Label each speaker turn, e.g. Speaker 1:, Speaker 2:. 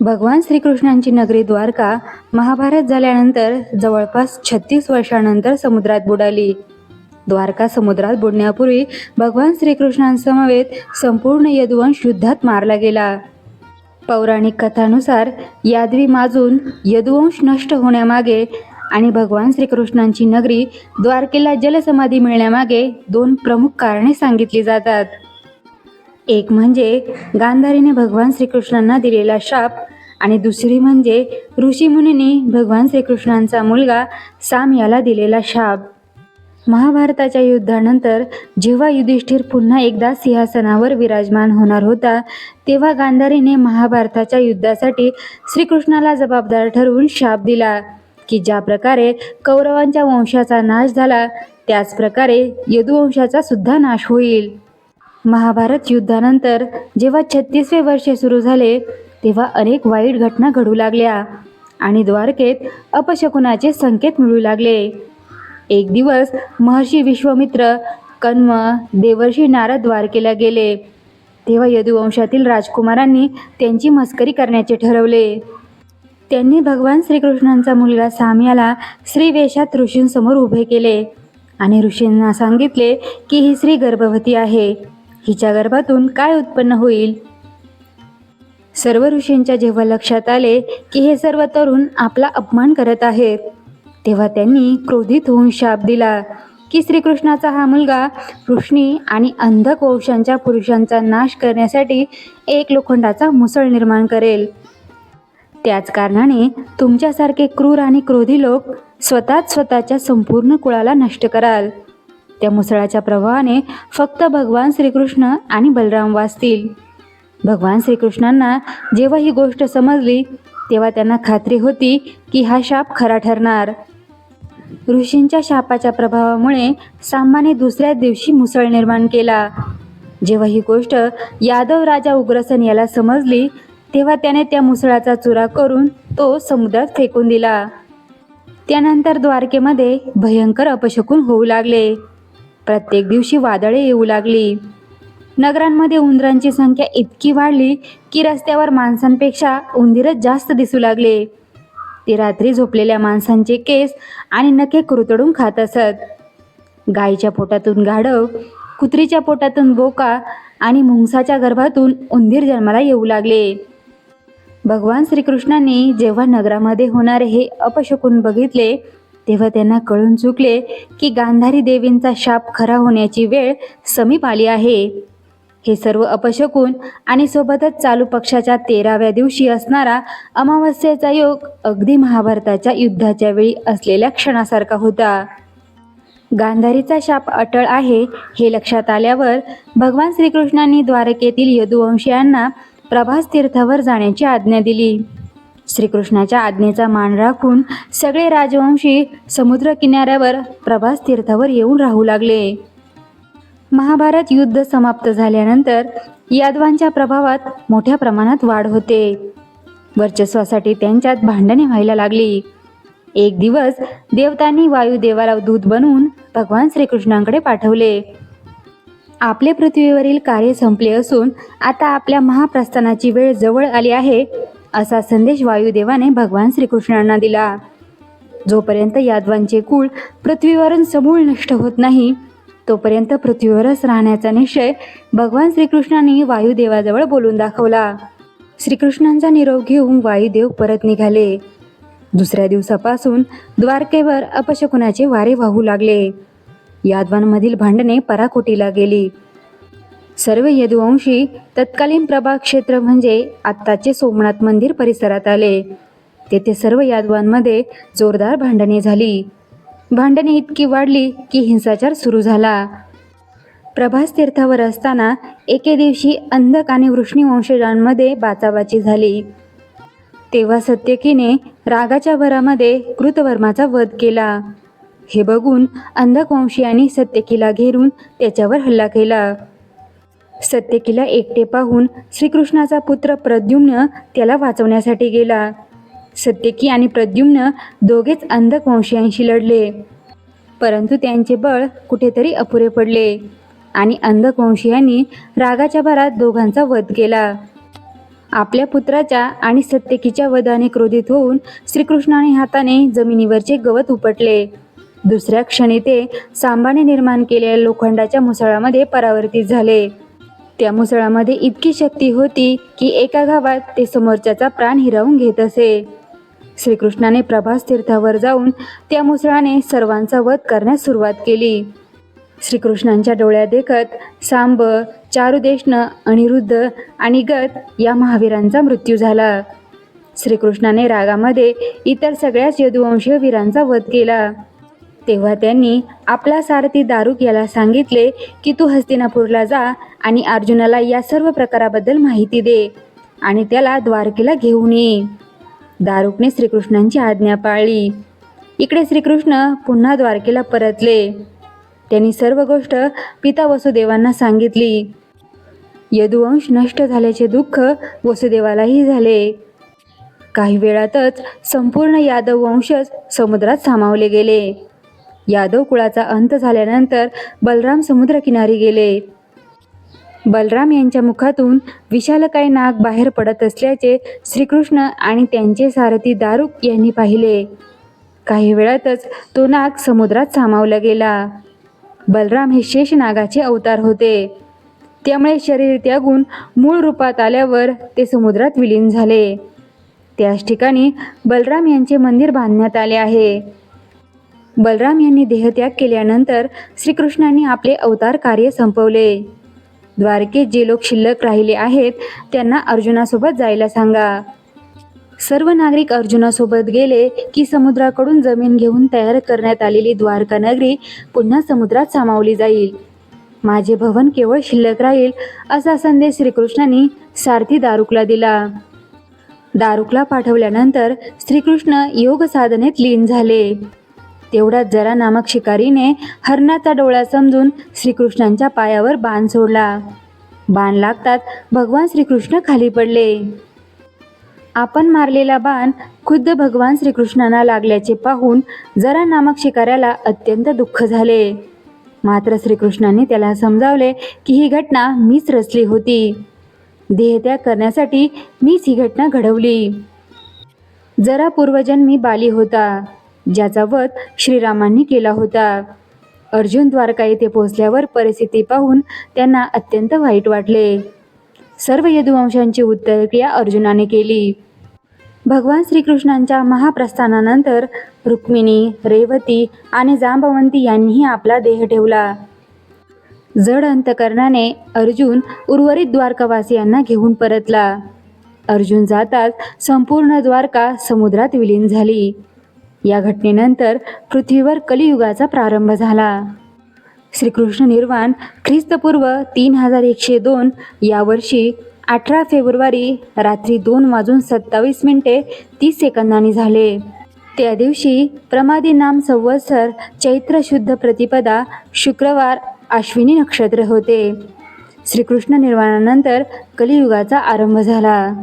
Speaker 1: भगवान श्रीकृष्णांची नगरी द्वारका महाभारत झाल्यानंतर जवळपास 36 वर्षांनंतर समुद्रात बुडाली. द्वारका समुद्रात बुडण्यापूर्वी भगवान श्रीकृष्णांसमवेत संपूर्ण यदुवंश युद्धात मारला गेला. पौराणिक कथानुसार यादवी माजून यदुवंश नष्ट होण्यामागे आणि भगवान श्रीकृष्णांची नगरी द्वारकेला जलसमाधी मिळण्यामागे 2 प्रमुख कारणे सांगितली जातात. एक म्हणजे गांधारीने भगवान श्रीकृष्णांना दिलेला शाप आणि दुसरी म्हणजे ऋषीमुनींनी भगवान श्रीकृष्णांचा मुलगा साम याला दिलेला शाप. महाभारताच्या युद्धानंतर जेव्हा युधिष्ठिर पुन्हा एकदा सिंहासनावर विराजमान होणार होता, तेव्हा गांधारीने महाभारताच्या युद्धासाठी श्रीकृष्णाला जबाबदार ठरवून शाप दिला की ज्या प्रकारे कौरवांच्या वंशाचा नाश झाला त्याच प्रकारे यदुवंशाचा सुद्धा नाश होईल. महाभारत युद्धानंतर जेव्हा 36वे वर्ष सुरू झाले तेव्हा अनेक वाईट घटना घडू लागल्या आणि द्वारकेत अपशकुनाचे संकेत मिळू लागले. एक दिवस महर्षी विश्वामित्र, कण्व, देवर्षी नारद द्वारकेला गेले. तेव्हा यदुवंशातील राजकुमारांनी त्यांची मस्करी करण्याचे ठरवले. त्यांनी भगवान श्रीकृष्णांचा मुलगा साम याला स्त्रीवेशात ऋषींसमोर उभे केले आणि ऋषींना सांगितले की ही स्त्री गर्भवती आहे, हिच्या गर्भातून काय उत्पन्न होईल. सर्व ऋषींच्या जेव्हा लक्षात आले की हे सर्व तरुण आपला अपमान करत आहेत, तेव्हा त्यांनी क्रोधित होऊन शाप दिला की श्रीकृष्णाचा हा मुलगा वृष्णी आणि अंधक वंशांच्या पुरुषांचा नाश करण्यासाठी एक लोखंडाचा मुसळ निर्माण करेल. त्याच कारणाने तुमच्यासारखे क्रूर आणि क्रोधी लोक स्वतःच्या संपूर्ण कुळाला नष्ट कराल. त्या मुसळाच्या प्रभावाने फक्त भगवान श्रीकृष्ण आणि बलराम वाचतील. भगवान श्रीकृष्णांना जेव्हा ही गोष्ट समजली तेव्हा त्यांना खात्री होती की हा शाप खरा ठरणार. ऋषींच्या शापाच्या प्रभावामुळे सामाने दुसऱ्या दिवशी मुसळ निर्माण केला. जेव्हा ही गोष्ट यादव राजा उग्रसेन याला समजली तेव्हा त्याने त्या मुसळाचा चुरा करून तो समुद्रात फेकून दिला. त्यानंतर द्वारकेमध्ये भयंकर अपशकुन होऊ लागले. प्रत्येक दिवशी वादळे येऊ लागली. नगरांमध्ये उंदरांची संख्या इतकी वाढली की रस्त्यावर माणसांपेक्षा उंदीरच जास्त दिसू लागले. ते रात्री झोपलेल्या माणसांचे केस आणि नखे कुरतडून खात असत. गायीच्या पोटातून गाढव, कुत्रीच्या पोटातून बोका आणि मुंगसाच्या गर्भातून उंदीर जन्माला येऊ लागले. भगवान श्रीकृष्णांनी जेव्हा नगरामध्ये होणारे हे अपशकुन बघितले तेव्हा त्यांना कळून चुकले की गांधारी देवींचा शाप खरा होण्याची वेळ समीप आली आहे. हे सर्व अपशकुन आणि सोबतच चालू पक्षाच्या 13व्या दिवशी असणारा अमावस्येचा योग अगदी महाभारताच्या युद्धाच्या वेळी असलेल्या क्षणासारखा होता. गांधारीचा शाप अटळ आहे हे लक्षात आल्यावर भगवान श्रीकृष्णांनी द्वारकेतील यदुवंशीयांना प्रभास तीर्थावर जाण्याची आज्ञा दिली. श्रीकृष्णाच्या आज्ञेचा मान राखून सगळे राजवंशी समुद्र किनाऱ्यावर प्रभास तीर्थावर येऊन राहू लागले. महाभारत युद्ध समाप्त झाल्यानंतर यादवांच्या प्रभावात मोठ्या प्रमाणात वाढ होते. वर्चस्वासाठी त्यांच्यात भांडणे व्हायला लागली. एक दिवस देवतांनी वायुदेवाला दूत बनवून भगवान श्रीकृष्णांकडे पाठवले. आपले पृथ्वीवरील कार्य संपले असून आता आपल्या महाप्रस्थानाची वेळ जवळ आली आहे असा संदेश वायुदेवाने भगवान श्रीकृष्णांना दिला. जोपर्यंत यादवांचे कुळ पृथ्वीवरून समूळ नष्ट होत नाही तोपर्यंत पृथ्वीवरच राहण्याचा निश्चय भगवान श्रीकृष्णांनी वायुदेवाजवळ बोलून दाखवला. श्रीकृष्णांचा निरोप घेऊन वायुदेव परत निघाले. दुसऱ्या दिवसापासून द्वारकेवर अपशकुनाचे वारे वाहू लागले. यादवांमधील भांडणे पराकोटीला गेली. सर्व यदुवंशी तत्कालीन प्रभाग क्षेत्र म्हणजे आत्ताचे सोमनाथ मंदिर परिसरात आले. तेथे सर्व यादवांमध्ये जोरदार भांडणे झाली. भांडणे इतकी वाढली की हिंसाचार सुरू झाला. प्रभास तीर्थावर असताना एके दिवशी अंधक आणि वृष्णी वंशजांमध्ये बाचाबाची झाली. तेव्हा सत्यकीने रागाच्या भरामध्ये कृतवर्माचा वध केला. हे बघून अंधक वंशीयांनी सत्यकीला घेरून त्याच्यावर हल्ला केला. सत्यकीला एकटे पाहून श्रीकृष्णाचा पुत्र प्रद्युम्न त्याला वाचवण्यासाठी गेला. सत्यकी आणि प्रद्युम्न दोघेच अंधक वंशीयांशी लढले, परंतु त्यांचे बळ कुठेतरी अपुरे पडले आणि अंधक वंशीयांनी रागाच्या भरात दोघांचा वध केला. आपल्या पुत्राच्या आणि सत्यकीच्या वधाने क्रोधित होऊन श्रीकृष्णाने हाताने जमिनीवरचे गवत उपटले. दुसऱ्या क्षणी ते सांबाने निर्माण केलेल्या लोखंडाच्या मुसळामध्ये परावर्तित झाले. त्या मुसळामध्ये इतकी शक्ती होती की एका घावात ते समोरच्याचा प्राण हिरावून घेत असे. श्रीकृष्णाने प्रभास तीर्थावर जाऊन त्या मुसळाने सर्वांचा वध करण्यास सुरुवात केली. श्रीकृष्णांच्या डोळ्यात देखत सांब, चारुदेष्ण, अनिरुद्ध आणि गद या महावीरांचा मृत्यू झाला. श्रीकृष्णाने रागामध्ये इतर सगळ्याच यदुवंशीय वीरांचा वध केला. तेव्हा त्यांनी आपला सारथी दारुक याला सांगितले की तू हस्तिनापूरला जा आणि अर्जुनाला या सर्व प्रकाराबद्दल माहिती दे आणि त्याला द्वारकेला घेऊन ये. दारुकने श्रीकृष्णांची आज्ञा पाळली. इकडे श्रीकृष्ण पुन्हा द्वारकेला परतले. त्यांनी सर्व गोष्ट पिता वसुदेवांना सांगितली. यदुवंश नष्ट झाल्याचे दुःख वसुदेवालाही झाले. काही वेळातच संपूर्ण यादव वंशच समुद्रात सामावले गेले. यादव कुळाचा अंत झाल्यानंतर बलराम समुद्रकिनारी गेले. बलराम यांच्या मुखातून विशालकाय नाग बाहेर पडत असल्याचे श्रीकृष्ण आणि त्यांचे सारथी दारुक यांनी पाहिले. काही वेळातच तो नाग समुद्रात सामावला गेला. बलराम हे शेष नागाचे अवतार होते. त्यामुळे शरीर त्यागून मूळ रूपात आल्यावर ते समुद्रात विलीन झाले. त्याच ठिकाणी बलराम यांचे मंदिर बांधण्यात आले आहे. बलराम यांनी देहत्याग केल्यानंतर श्रीकृष्णांनी आपले अवतार कार्य संपवले. द्वारकेत जे लोक शिल्लक राहिले आहेत त्यांना अर्जुनासोबत जायला सांगा. सर्व नागरिक अर्जुनासोबत गेले की समुद्राकडून जमीन घेऊन तयार करण्यात आलेली द्वारका नगरी पुन्हा समुद्रात सामावली जाईल. माझे भवन केवळ शिल्लक राहील असा संदेश श्रीकृष्णांनी सारथी दारुकला दिला. दारुकला पाठवल्यानंतर श्रीकृष्ण योग साधनेत लीन झाले. तेवढ्यात जरा नामक शिकारीने हरणाचा डोळा समजून श्रीकृष्णांच्या पायावर बाण सोडला. बाण लागतात भगवान श्रीकृष्ण खाली पडले. आपण मारलेला बाण खुद्द भगवान श्रीकृष्णांना लागल्याचे पाहून जरा नामक शिकाऱ्याला अत्यंत दुःख झाले. मात्र श्रीकृष्णांनी त्याला समजावले की ही घटना मीच रचली होती. देहत्याग करण्यासाठी मीच ही घटना घडवली. जरा पूर्वजन्मी बाली होता ज्याचा वध श्रीरामांनी केला होता. अर्जुन द्वारका येथे पोहोचल्यावर परिस्थिती पाहून त्यांना अत्यंत वाईट वाटले. सर्व यदुवंशांची उत्तरक्रिया अर्जुनाने केली. भगवान श्रीकृष्णांच्या महाप्रस्थानानंतर रुक्मिणी, रेवती आणि जांबवंती यांनीही आपला देह ठेवला. जड अंतकरणाने अर्जुन उर्वरित द्वारकावासियांना घेऊन परतला. अर्जुन जाताच संपूर्ण द्वारका समुद्रात विलीन झाली. या घटनेनंतर पृथ्वीवर कलियुगाचा प्रारंभ झाला. श्रीकृष्ण निर्वाण ख्रिस्तपूर्व 3102 या वर्षी 18 फेब्रुवारी रात्री 2:27 झाले. त्या दिवशी प्रमादी नाम संवत्सर चैत्र शुद्ध प्रतिपदा शुक्रवार अश्विनी नक्षत्र होते. श्रीकृष्ण निर्वाणानंतर कलियुगाचा आरंभ झाला.